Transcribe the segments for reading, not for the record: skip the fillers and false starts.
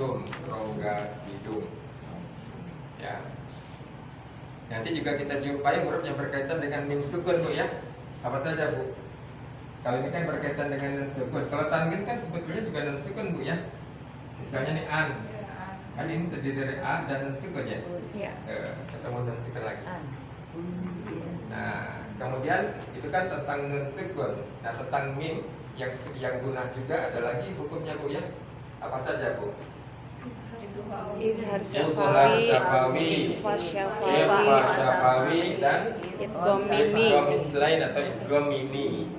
hidung, rongga hidung. Ya. Nanti juga kita jumpai huruf yang berkaitan dengan mim sukun, Bu ya. Apa saja, Bu? Kalau ini kan berkaitan dengan nun sukun. Kalau tanwin kan sebetulnya juga nun sukun, Bu ya. Misalnya nih an. Kan ini terdiri dari a dan nun sukun ya. Iya. Ketemu nun sukun lagi. Nah, kemudian itu kan tentang nun sukun. Nah, tentang mim yang gunah juga ada lagi hukumnya, Bu ya. Apa saja, Bu? Izhar Syafawi, syafawi, ikhfa syafawi, dan idgham mimi. idgham mislain atau idgham mimi.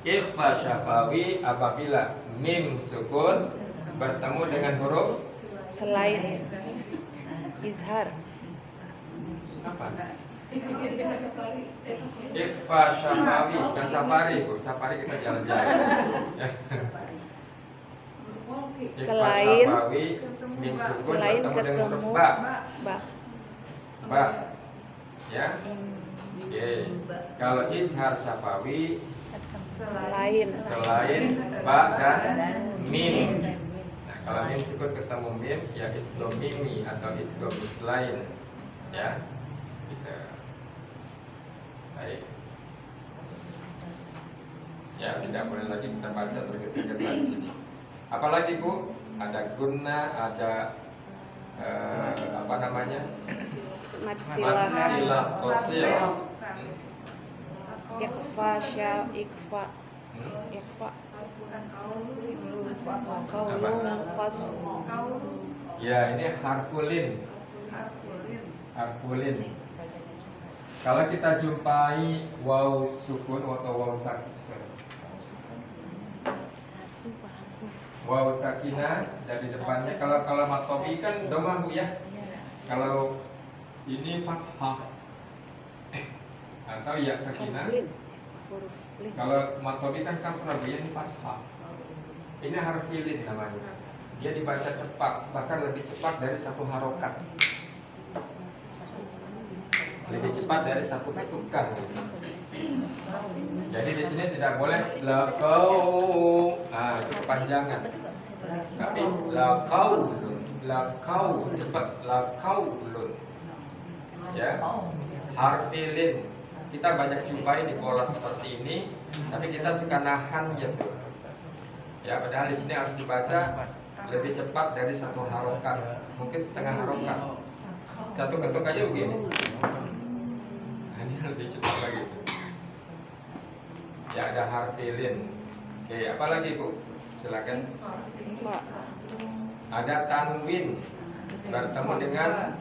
Ikhfa syafawi apabila mim sukun bertemu dengan huruf Selain izhar. apa? Ikhfa syafawi, ke safari, Bu. Safari kita jalan-jalan. Selain mim sukun selain bertemu dengan huruf ketemu ba. ba. Ya. Oke. Kalau izhar syafawi Selain ba dan mim. Nah, kalau mim sukun ketemu mim ya idgham mimi atau idgham mislain. Ya. Gitu. Baik. Ya, tidak boleh lagi kita baca tergesa-gesa di sini. Apalagi, Bu? Ada guna, ada apa namanya? matsilah Matsilah qasil. ikhfa ikhfa qaulun fasl. Ya, ini harfulin. Harfulin. Kalau kita jumpai waw sukun atau waw sakinah dari depannya, kalau matobi kan domah, Bu ya. Kalau ini fathah atau ya sakinah. Kalau matobi kan kasrah, Bu ya, ini fathah. Ini harfilin namanya. Dia dibaca cepat, bahkan lebih cepat dari satu harokat. Lebih cepat dari satu ketukan. Jadi di sini tidak boleh lakau, nah itu kepanjangan. Tapi lakau cepat, lakaulun. Ya, harfilin. Kita banyak jumpai di pola seperti ini, tapi kita suka nahan gitu. Ya, padahal di sini harus dibaca lebih cepat dari satu harokat, mungkin setengah harokat. Satu ketuk aja begini. Nah, ini lebih cepat lagi. Ya, ada harfilin. Oke, apa lagi, Bu? Silakan. Ada tanwin bertemu dengan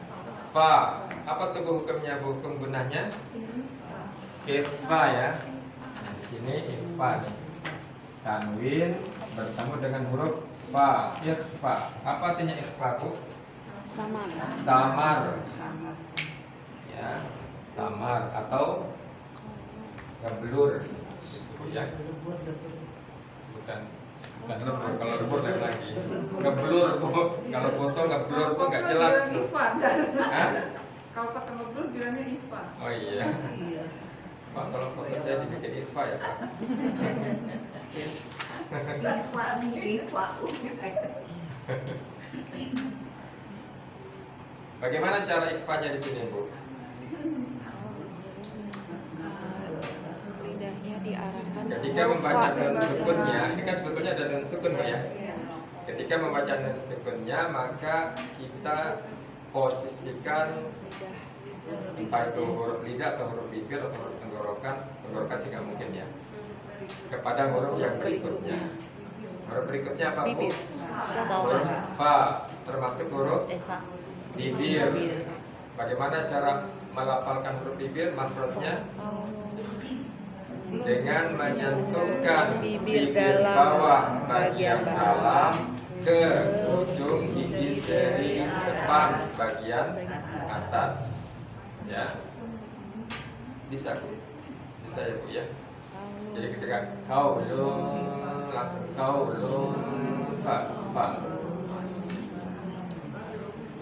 fa. Apa tuh hukumnya, Bu? Hukum gunanya ikhfa ya. Nah, di sini ikhfa nih. Tanwin bertemu dengan huruf fa, ikhfa. Apa artinya ikhfa, Bu? Samar. Ya, samar atau ngeblur. Ya. Bukan lebur, kalau lebur lain lagi. Ngeblur, Bu. Kalau foto ngeblur, Bu, nggak jelas tuh. Kalau kata ngeblur bilangnya IFA. Oh iya. Pak, kalau foto saya dibikin IFA ya, Pak. Bagaimana cara ikhfanya di sini, Bu? Lidahnya diarahkan Ketika membaca nun sukunnya, ini kan sebetulnya ada nun sukun, Bu ya. Ketika membaca nun sukunnya, maka kita posisikan entah itu huruf lidah atau huruf bibir atau huruf tenggorokan sih nggak mungkin ya, kepada huruf yang berikutnya. Huruf berikutnya apa, Bu? Huruf fa, termasuk huruf bibir. Bagaimana cara melafalkan huruf bibir? Makhrajnya dengan menyentuhkan bibir bawah bagian dalam ke ujung gigi seri depan bagian atas. Ya, bisa, Bu? Bisa ya, Bu ya. Jadi ketika kaulun, langsung kaulun fa.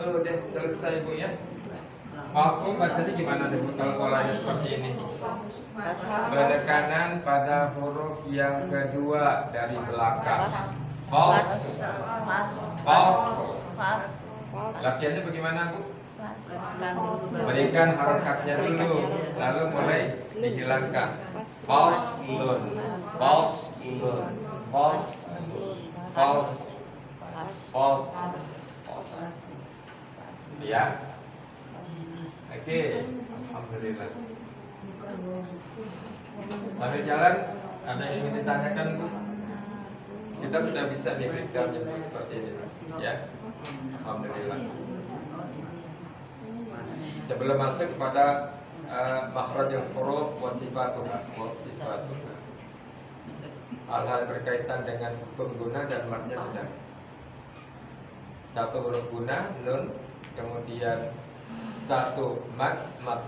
Udah selesai, Bu ya. Fasl bacanya gimana deh, Bu, kalau polanya seperti ini? Penekanan pada huruf yang kedua dari belakang. Fasl. Pas. Latihannya bagaimana, Bu? Pas. Berikan harokatnya dulu, lalu mulai dihilangkan. Faslun, faslun, faslun, faslun, faslun. Ya. Oke, alhamdulillah. Sambil jalan, ada yang ingin ditanyakan, Bu? Kita sudah bisa nih breakdownnya seperti ini, ya. Alhamdulillah. Sebelum masuk kepada makhrajul huruf wa sifatuha, hal-hal berkaitan dengan hukum guna dan matnya sudah. Satu huruf guna, nun, kemudian satu mat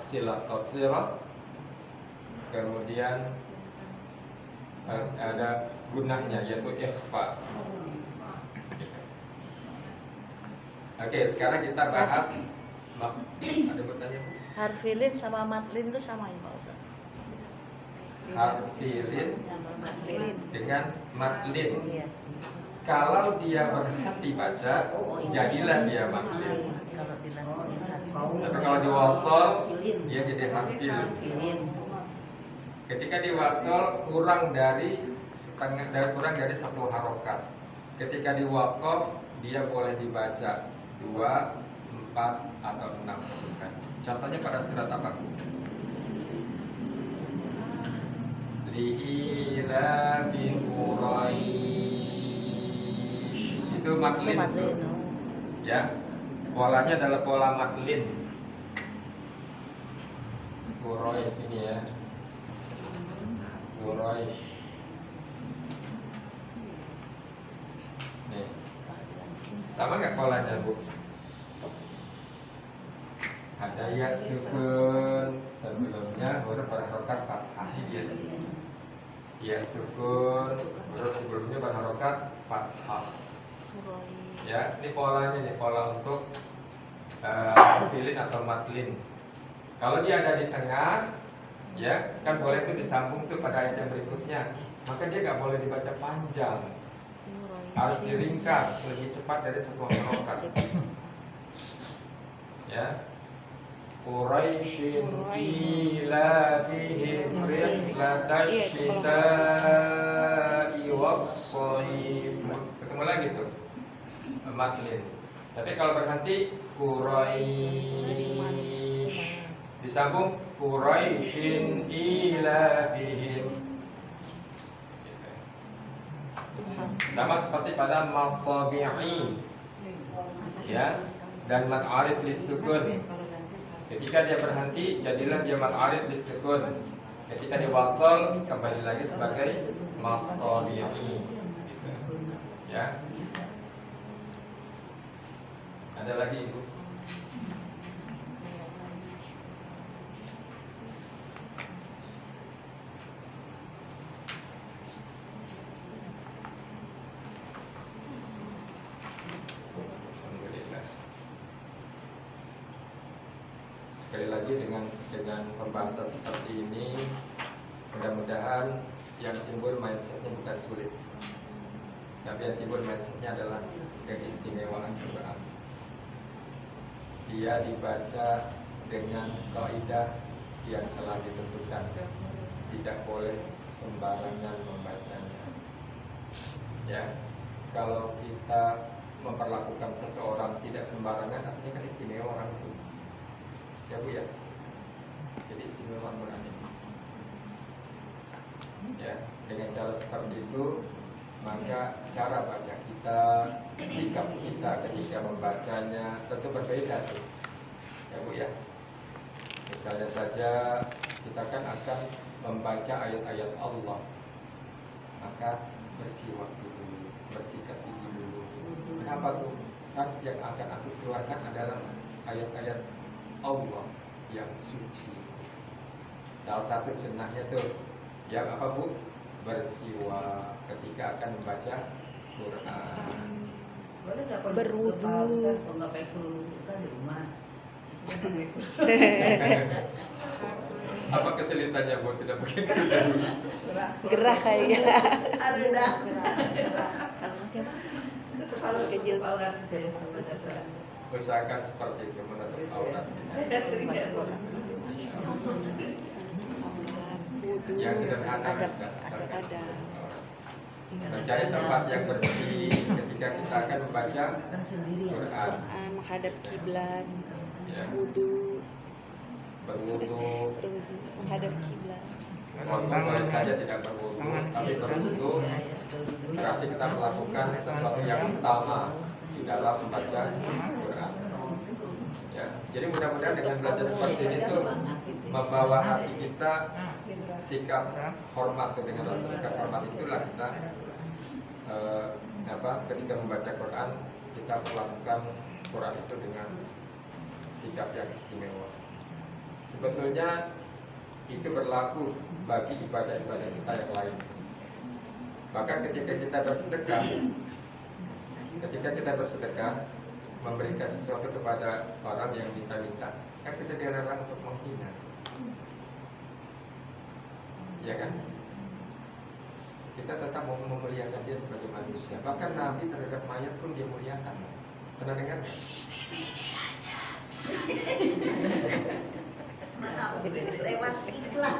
silah qasirah, kemudian ada gunanya yaitu ikhfa. Oke, sekarang kita bahas. Ada bertanya? Harfilin sama matlin itu sama ya Pak Ustaz? Harfilin Sama matlin. dengan matlin. Iya. Kalau dia berhenti baca, jadilah dia matlin. Kalau dilangsungkan. Tapi kalau diwasal, dia jadi harfilin. Harfilin. Ketika diwasal kurang dari satu harokat. Ketika diwakaf, dia boleh dibaca 2, 4 atau 6 bukan. Contohnya pada surat apa? Liila bi Quraisy. Itu matlin tuh. Ya. Polanya adalah pola matlin. Quraisy ini ya. Quraisy. Nih. Sama nggak polanya, Bu? Ada ya sukun sebelumnya huruf berharokat fathah dia. Ya sukun huruf sebelumnya berharokat fathah. Ya, ini polanya nih, pola untuk harfilin atau matlin. Kalau dia ada di tengah, ya kan boleh itu disambung tuh pada ayat yang berikutnya. Maka dia nggak boleh dibaca panjang, harus diringkas lebih cepat dari satu harokat. Ya. Quraisyin ilafihim rihlatash shita'i was-shayf. Ketemu lagi tuh matlin. Tapi kalau berhenti Quraisy disambung Quraisyin ilafihim. Sama seperti pada maqabi'i, ya, dan mat arif lisukun. Ketika dia berhenti, jadilah dia mat arif lisukun. Ketika dia wasal, kembali lagi sebagai maqabi'i. Gitu. Ya. Ada lagi, Ibu? Sekali lagi dengan pembahasan seperti ini, mudah-mudahan yang timbul mindsetnya bukan sulit, tapi yang timbul mindsetnya adalah keistimewaan Quran. Dia dibaca dengan kaidah yang telah ditentukan, tidak boleh sembarangan membacanya. Ya, kalau kita memperlakukan seseorang tidak sembarangan, artinya kan istimewa orang itu. Ya Bu ya, jadi istimewa Quran ini. Ya, dengan cara seperti itu, maka cara baca kita, sikap kita ketika membacanya tentu berbeda tuh. Ya Bu ya. Misalnya saja kita kan akan membaca ayat-ayat Allah, maka bersiwak dulu, bersikat gigi dulu. Kenapa tuh? Kan yang akan aku keluarkan adalah ayat-ayat Allah yang suci. Salah satu sunnahnya tuh yang apa Bu? Bersiwak ketika akan membaca Quran. Berwudu. Nggak pakai kerudung kan di rumah. Apa kesulitannya Bu tidak pakai kerudung? Gerah kayaknya. Ada dah. Kalau ke jilbab. Usahakan seperti itu menutup aurat. Wudu. Yang sederhana Ada. bisa. Ada. Mencari tempat yang bersih ketika kita akan membaca Kan sendirian. Quran. Menghadap kiblat. Ya, Wudu. berwudu. Menghadap kiblat. Walaupun boleh saja tidak berwudu, tapi berwudu berarti kita melakukan sesuatu yang utama di dalam membaca Quran. Ya, jadi mudah-mudahan dengan belajar seperti ini tuh membawa hati kita sikap hormat tuh, dengan rasa sikap hormat itulah kita ketika membaca Quran kita melakukan Quran itu dengan sikap yang istimewa. Sebetulnya itu berlaku bagi ibadah-ibadah kita yang lain. Maka ketika kita bersedekah memberikan sesuatu kepada orang yang minta-minta, kan kita dilarang untuk menghina, ya kan? Kita tetap mau memuliakan dia sebagai manusia. Bahkan Nabi terhadap mayat pun dia muliakan. Pernah dengar? Lewat iklan.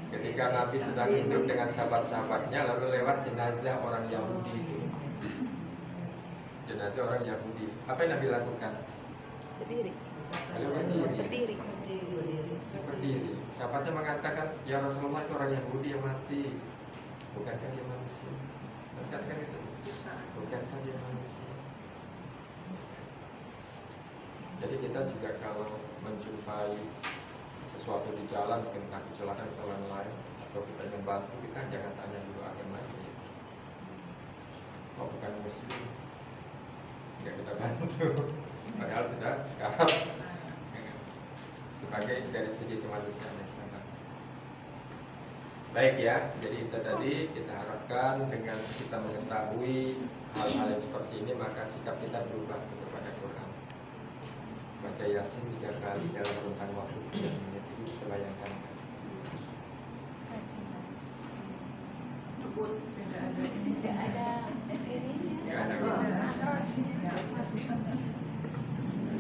Ketika Nabi sedang hidup dengan sahabat-sahabatnya, lalu lewat jenazah orang Yahudi. Jenazah orang Yahudi. Apa yang Nabi lakukan? Berdiri. Lalu berdiri. Berdiri. Sahabatnya mengatakan, ya Rasulullah, itu orang Yahudi yang mati. Bukankah dia manusia? Bukankah itu? Bukankah dia manusia? Jadi kita juga kalau menjumpai sesuatu di jalan, mungkin entah kecelakaan atau lain-lain, atau kita ingin bantu, kita jangan tanya dulu agamanya. Oh, bukan muslim, nggak kita bantu. Padahal sudah sekarang sebagai dari segi kemanusiaan yang kita bantu. Baik ya, jadi itu tadi kita harapkan dengan kita mengetahui hal-hal yang seperti ini, maka sikap kita berubah kepada Quran. Baca Yasin 3 kali dalam rentang waktu 9 menit itu bisa bayangkan. Tidak ada.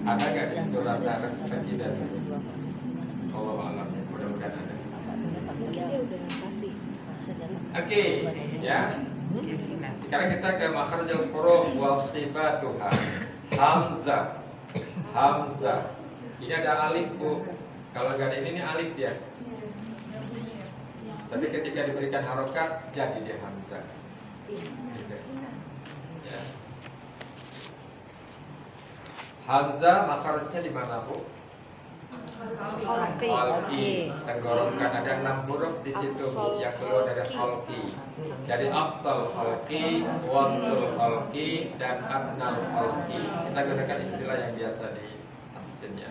Ada nggak di situ rasa respect dan Allah alam? Mudah-mudahan ada. Mungkin dia udah kasih. Oke, ya. Sekarang kita ke makhrajul huruf wal sifatuha. Hamzah. Hamzah. Ini ada alif, Bu. Kalau nggak ada ini alif ya. Tapi ketika diberikan harokat jadi dia hamzah. Gitu. Ya. Hamzah makhrajnya di mana, Bu? Khalqi. Tenggorokan ada 6 huruf di situ, Bu, yang keluar dari khalqi. Jadi aqsal khalqi, wastul khalqi, dan adnal khalqi. Kita gunakan istilah yang biasa di tahsinnya.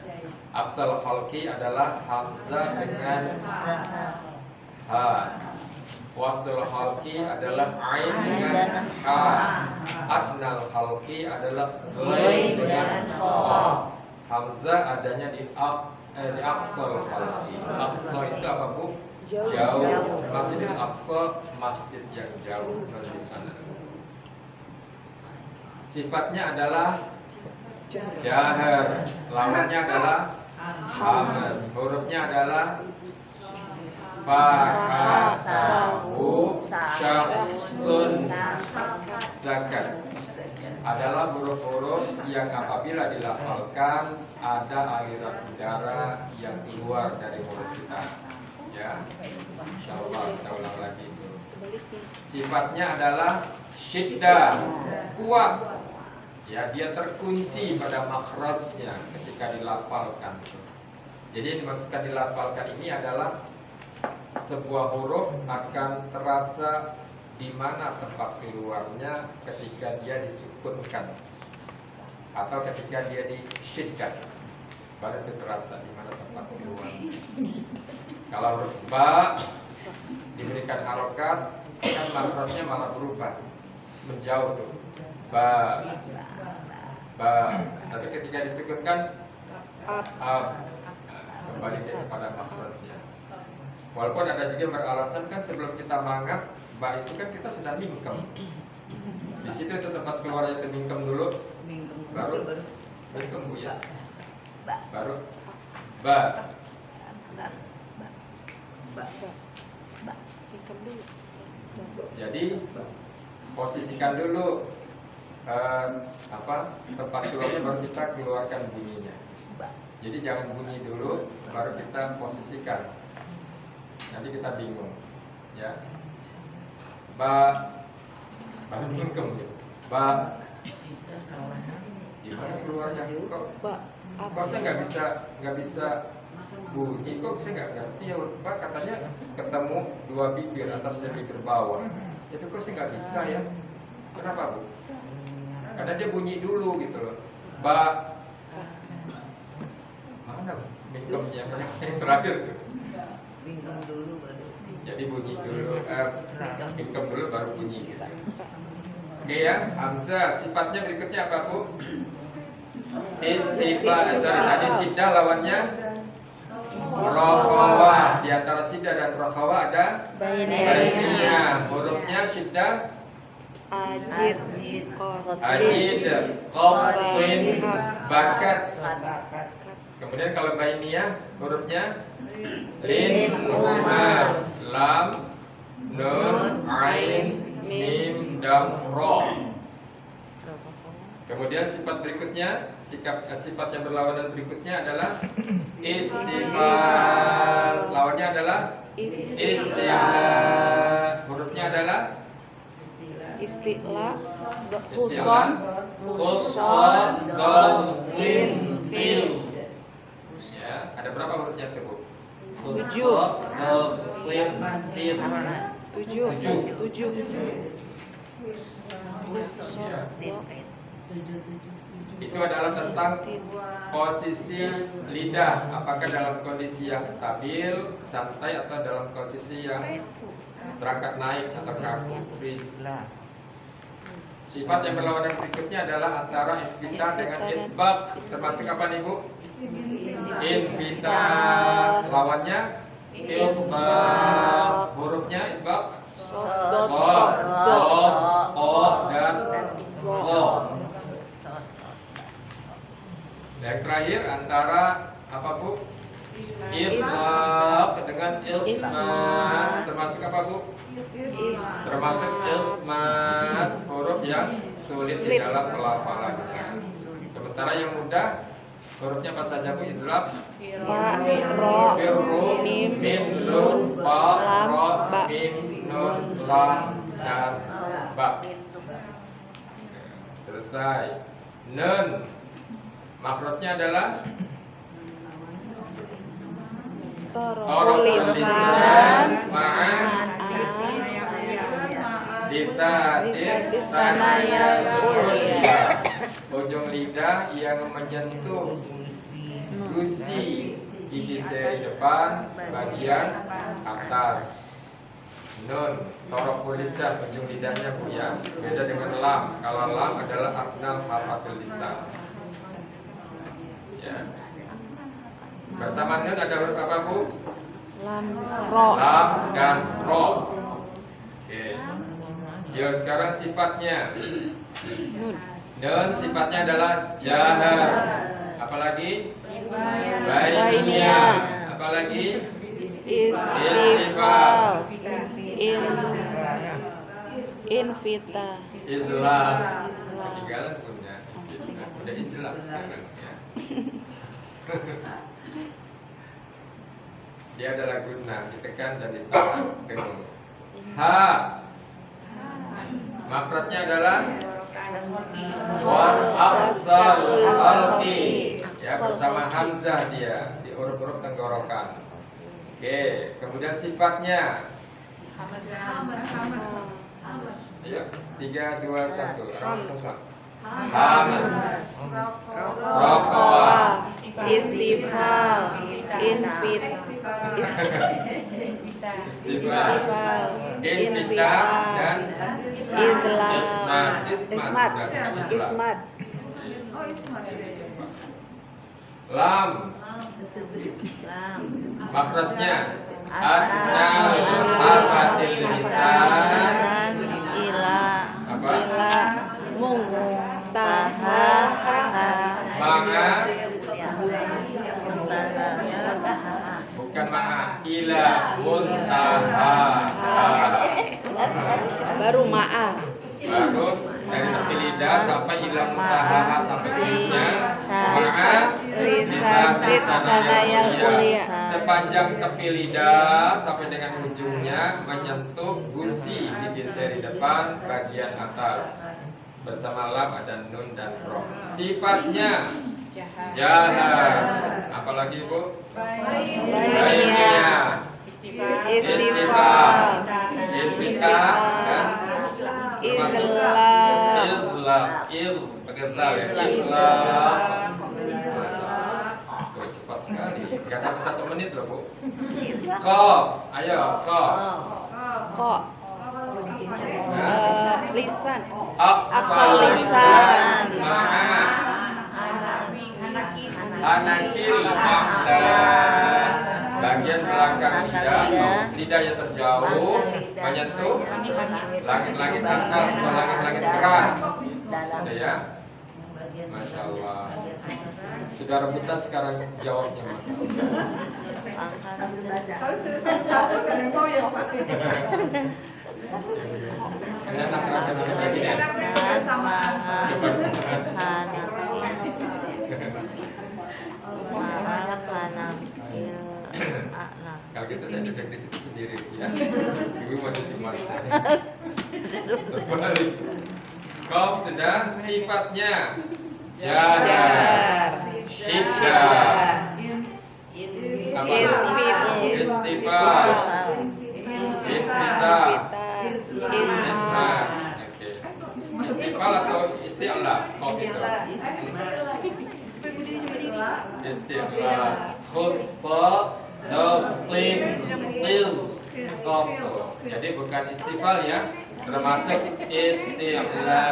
Aqsal khalqi adalah hamzah dengan ha. Wastul khalqi adalah ain dengan ha. Adnal khalqi adalah ghain dengan kha. Hamzah adanya di aqsal khalqi. Aqsa itu apa, Bu? Jauh. Masjidil Aqsa, masjid yang jauh dari sana. Sifatnya adalah jahar. Lawannya adalah hamzah. Hurufnya adalah fahasahu syahsun zakat. Adalah huruf-huruf yang apabila dilafalkan ada aliran udara yang keluar dari mulut kita. Ya, insyaallah kita ulang lagi itu. Sifatnya adalah syiddah, kuat. Ya, dia terkunci pada makhrajnya ketika dilafalkan. Jadi yang dimaksudkan dilafalkan ini adalah sebuah huruf akan terasa di mana tempat keluarnya ketika dia disukunkan atau ketika dia disyiddah, baru itu terasa di mana tempat keluar. Kalau huruf ba diberikan harokat, kan makhrajnya malah berubah, menjauh tuh. Ba. Tapi ketika disukunkan ab, kembali kepada makhrajnya. Walaupun ada juga yang beralasan kan sebelum kita mangap, ba itu kan kita sudah mingkem. Di situ itu tempat keluarnya itu mingkem dulu, baru mingkem bu ya, baru ba. Hikam dulu. Jadi posisikan dulu tempat keluarnya baru kita keluarkan bunyinya. Jadi jangan bunyi dulu, baru kita posisikan. Nanti kita bingung, ya. Ba, mingkem gitu. Ba, gimana keluarnya? Kok saya nggak bisa bunyi? Kok saya nggak ngerti ya? Pak katanya ketemu dua bibir atas dan bibir bawah. Tapi kok saya nggak bisa ya? Kenapa bu? Karena dia bunyi dulu gitu loh. Ba, mana mingkemnya yang terakhir tuh? Bingung dulu baru. Jadi bunyi dulu, mingkem dulu baru bunyi gitu. Oke ya, Hamzah. Sifatnya berikutnya apa bu? Istifa. Tadi sidah lawannya rokhawah. Di antara sidah dan rokhawah ada bainiyah. Hurufnya sidah Ajid, ajid, qafin, bakat. Kemudian kalau bainiyah hurufnya lin, umar, lam, nun, ain, mim, dam, ro. Kemudian sifat berikutnya, sifat yang berlawanan berikutnya adalah istifal. Lawannya adalah istila. Hurufnya adalah istilah, istilah, huson, dom, win, fil. Ya, ada berapa hurufnya itu bu? 7. Dom, win, fil. 7. Ya. Itu adalah tentang posisi lidah, apakah dalam kondisi yang stabil, santai, atau dalam posisi yang terangkat naik atau kaku. Sifat yang berlawanan berikutnya adalah antara invita dengan itbaq. Termasuk apa nih bu? Invita. Lawannya itbaq. Hurufnya itbaq. O dan Ro. Yang terakhir antara apa bu? Itbaq dengan ismat. Termasuk apa bu? Termasuk ismat, huruf yang sulit di dalam pelafalannya. Sementara yang mudah hurufnya apa saja bu? Idlab, Ba, ro, birru, mim, mim, nun, fa, lam, ro, ba. mim, nun, lam, dan ba. Selesai. Nun, makhrajnya adalah Toroful lisan, Disanaya ulia. Ujung lidah yang menyentuh gusi gigi seri depan bagian atas. Nun, toroful lisan, ujung lidahnya bu ya. Beda dengan lam. Kalau lam adalah aknal hafatul lisan. Ya. Bersama nun ada huruf apa bu? lam, ro. Lam dan ro. Oke. Yo sekarang sifatnya. Nun, Nun sifatnya adalah jahar. Apalagi? Bainiyah. Apalagi? istifal, invita, Islam. Ketinggalan punya. Udah Islam sekarang ya. Dia adalah guna, ditekan dan ditahan dengung. Ha. Makhrajnya adalah wal afsal khalqi. Ya, bersama hamzah dia di huruf-huruf tenggorokan. Oke, kemudian sifatnya. Ayo, 3, 2, 1. Sama-sama. Hamas, rokhawah, istifal, istifal, invita dan ismat, lam. Makhrajnya Adnal hafatil lisan Lisan ila apa? muntaha Ma'a muntaha bukan ma'a ila muntaha. baru ma'a Baru dari tepi lidah sampai ila muntaha sampai ujungnya. Ma'a lisan tanah yang kuliah. Sepanjang tepi lidah sampai dengan ujungnya menyentuh gusi gigi seri depan bagian atas. Bersama lam ada nun dan roh. Sifatnya jahar. Apalagi Bu? Bainiyah. Istifal Ilfika kan? Idlaq Pakai zal ya. Ilfaq. Tuh, cepat sekali. Gak sampai 1 menit loh Bu. Qaf. Ayo qaf. kok lisan Aqsal lisan. Ma'a Anakil ma'la. Bagian belakang lidah yang terjauh menyentuh langit-langit atas atau langit-langit keras. Sudah ya? Masya Allah. Sudah rebutan sekarang jawabnya Mas. Kalau sudah satu-satu kan yang mau ya Pak. Ini anak terakhir lagi ya. Sama Coba. Kalau gitu saya duduk di situ sendiri ya. Ibu masih cuma terbalik. Qaf sudah. Sifatnya jahar, syiddah, apa? Istifal, Infitah, Ismat. Oke. Istifal atau isti'la? Qaf itu. Isti'la, khussa, dafin, til, qaf. Jadi bukan istifal ya, termasuk isti'la.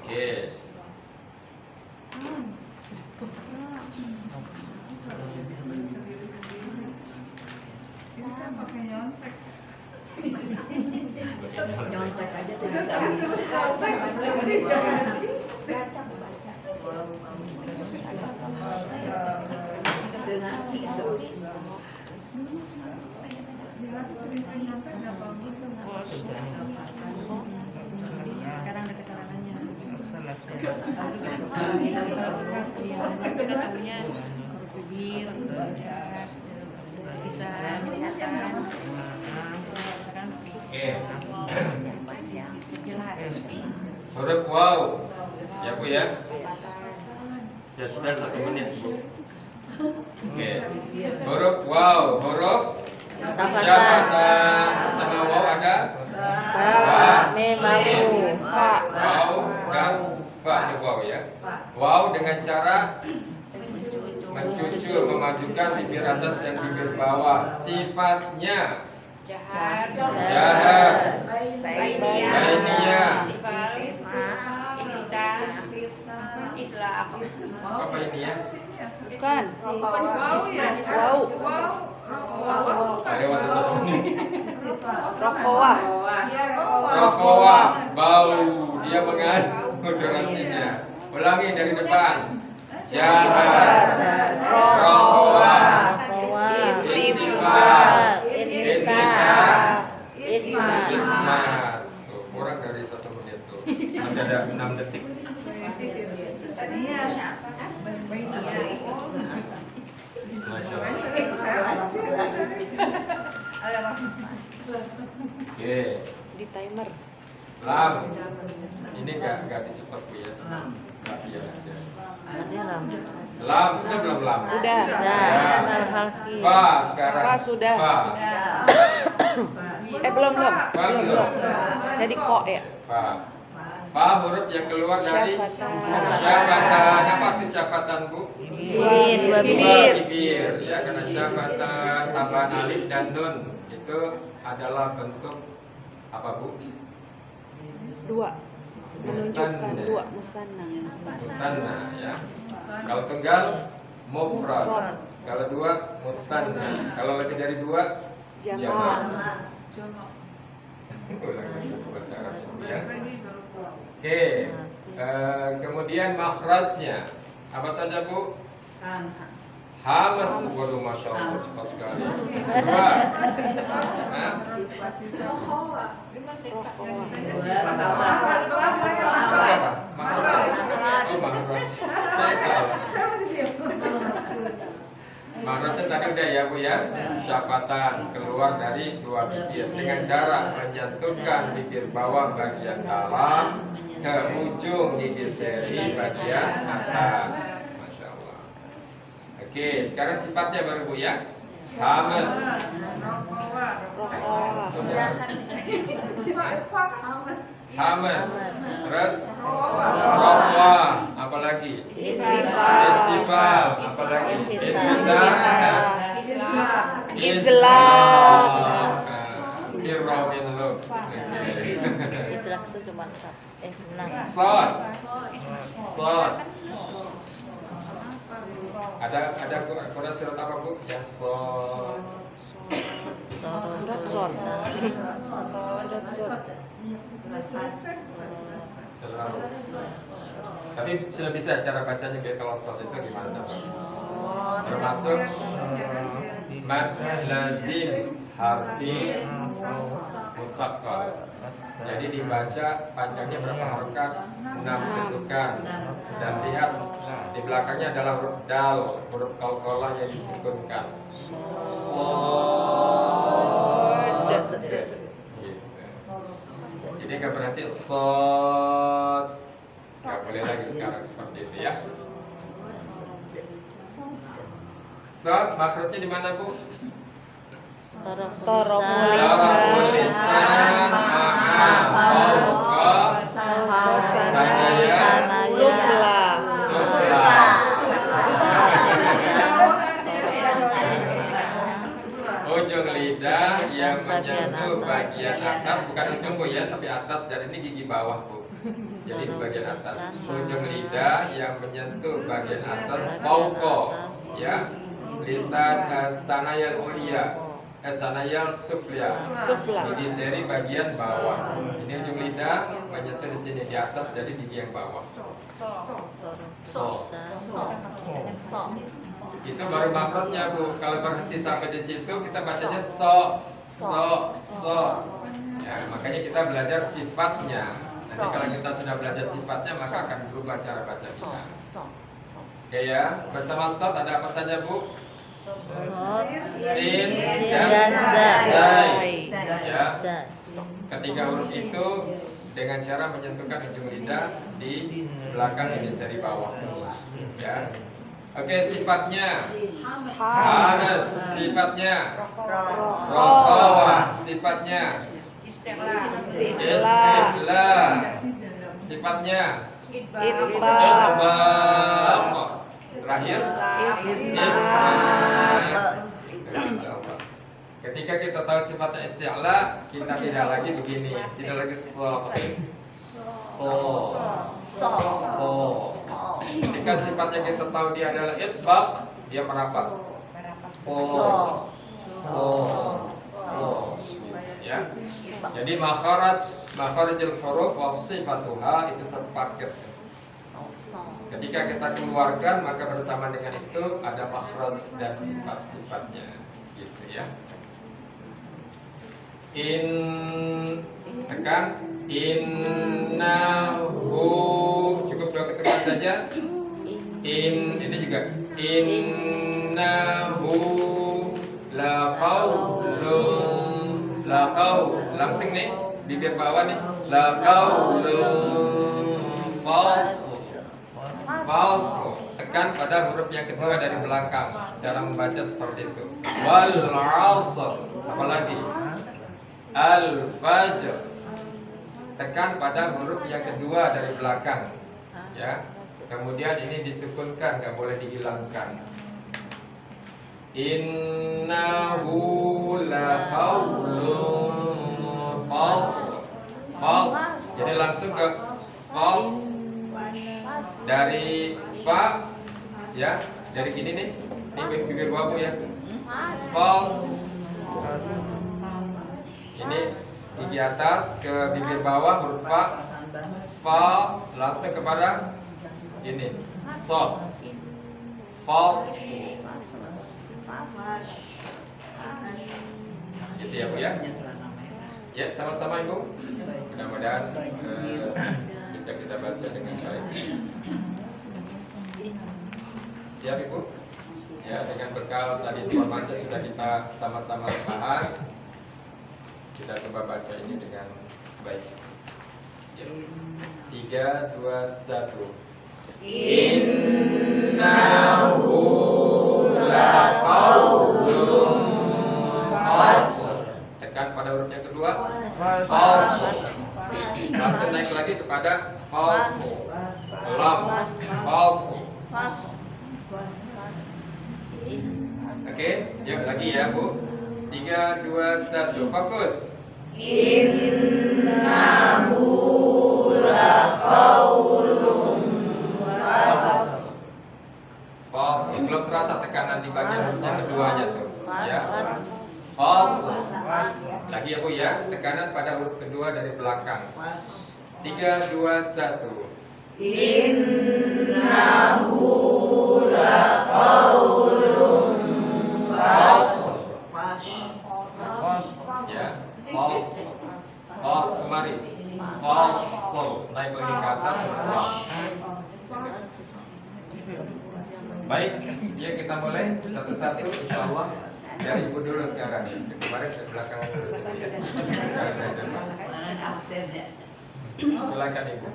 Oke. ini kan pakai nyontek. Nyontek aja tuh Udah bisa. terus nyontek. Jadi jangan dilatih sering-sering nyontek nggak bagus. Sekarang ada keterangannya. Kita tahunya huruf bibir, bisa Oke. jelas. Huruf waw. Ya Bu ya. Ya sudah 1 menit Bu. Oke. Huruf waw, huruf syafatan. Sama waw ada memamu fa waw dan fa di waw ya. Waw dengan cara mencucur, memajukan bibir atas dan bibir bawah. Sifatnya jahar, bainiyah. Apa ini ya? bukan wow ya. Wow. Wow. Ada waktu 1 menit. rokowa Rokowa, bau, dia mengadu durasinya. Ulangi dari depan. Jahar, rokowa, istifal infitah ismat ismat. Tuh, kurang dari 1 menit tuh. Masih ada 6 detik. Masya Allah. Oke, di timer lam. Ini nggak dicepat Bu ya. Nggak biar aja. Lam sudah belum lam? udah Fa sekarang. Fa sudah. Fa. belum Fa belum. jadi kok ya Fa. Fa huruf yang keluar dari Syafatan. syafatan. Apa arti syafatan Bu? bibir dua Dua bibir bibir. Ya, karena syafatan tambahan alif dan nun itu adalah bentuk apa Bu? dua menunjukkan dua musanna Musanna ya. Kalau tunggal mufrad. Kalau dua musanna. Kalau lebih dari 2 Jamak. Jono. Ulang lagi bahasa Arab ya. Ini baru pulang. Oke, kemudian makhrajnya apa saja Bu? Hamas, waduh masya Allah cepat sekali. 2, Hah? Apa? Makhraj. Oh, makhraj. Saya salah. Makhrajnya tadi udah ya Bu ya. Syafatan keluar dari 2 bibir dengan cara menyentuhkan bibir bawah bagian dalam ke ujung gigi seri bagian atas. Masya Allah. Oke, sekarang sifatnya baru Bu ya. Hamas. Rokoah. Hamas. Terus rohwah. Apalagi? Istighfar. Apalagi? Izlah. Irromin lu. Izlah itu cuma 6. Sod. Sod. Ada Quran surat apa Bu? Yang sod. Surat Sod. Surat Sod. Selalu. Tapi sudah bisa cara bacanya biar kalau sod itu gimana Pak? Termasuk mad lazim harfi mutsaqqal. Jadi dibaca panjangnya berapa harokat? 6 ketukan. Dan lihat di belakangnya adalah huruf dal, huruf qalqalah yang disukunkan. Gitu. Jadi nggak berarti sod, nggak boleh lagi sekarang seperti itu ya. Sod maksudnya di mana Bu? Torok Taraful lisan fauqa sanaya sufla. Ujung lidah yang menyentuh bagian atas, bukan ujung Bu ya, tapi atas, dan ini gigi bawah Bu. Jadi di bagian atas. Ujung lidah yang menyentuh bagian atas fauqa ya. Lisan sanayal ulia. Sanayal sufla. Gigi seri bagian bawah. Ini ujung lidah menyentuh di sini di atas, jadi gigi yang bawah. So. Itu baru makhrajnya Bu. Kalau berhenti sampai di situ kita bacanya so. Ya, makanya kita belajar sifatnya. Nanti kalau kita sudah belajar sifatnya maka akan berubah cara baca kita. Oke ya, bersama sod ada apa saja Bu? Sin dan zai. Ya. Ketiga huruf itu dengan cara menyentuhkan ujung lidah di belakang gigi seri bawah. Ya. Oke, sifatnya Hanas, sifatnya Rohawah, sifatnya Istighlah, sifatnya Itbaq, terakhir Isnad. Ketika kita tahu sifatnya isti'la, kita tidak lagi begini, tidak lagi Ketika sifatnya kita tahu dia adalah itbaq, dia merapat. Ya. Jadi makharijul huruf wa sifatuha itu satu paket. Ketika kita keluarkan maka bersama dengan itu ada makhraj dan sifat-sifatnya, gitu ya. Tekan innahu, cukup 2 ketukan saja. Ini juga innahu laqaulun langsung nih bibir bawah nih laqaulun falsu. Tekan pada huruf yang kedua dari belakang. Cara membaca seperti itu. Wal 'asr. Apalagi al-fajr. Tekan pada huruf yang kedua dari belakang. Ya. Kemudian ini disukunkan, nggak boleh dihilangkan. Innahu laqaulun falsu. Jadi langsung ke falsu. Dari fa, ya, dari sini nih, ini bibir bawah ya. false. Ini gigi atas ke bibir bawah huruf fa, fa langsung kepada ini, sod, false. Gitu ya Bu ya. Ya sama-sama Ibu. Mudah-mudahan bisa kita baca dengan baik. Siap Ibu? Ya, dengan bekal tadi informasi sudah kita sama-sama bahas, kita coba baca ini dengan baik. Ya. 3, 2, 1. Innahu laqaulun fasl. Tekan pada huruf yang kedua. Fasl. Langsung naik lagi kepada fasl. Lam. Fasl. Oke, yuk lagi ya Bu. 3, 2, 1, fokus. Innahu laqaulun fasl. False. Belum terasa tekanan di bagian yang keduanya tuh. Ya. False. Lagi ya Bu ya. Tekanan pada huruf kedua dari belakang. 3, 2, 1. Innahu laqaulun fasl. Ya. False. False kemari. False. Naik lagi ke atas. Baik, ya kita mulai satu-satu insyaallah. Dari Ibu dulu sekarang. Kemarin ke belakang terus ya. Silakan Ibu.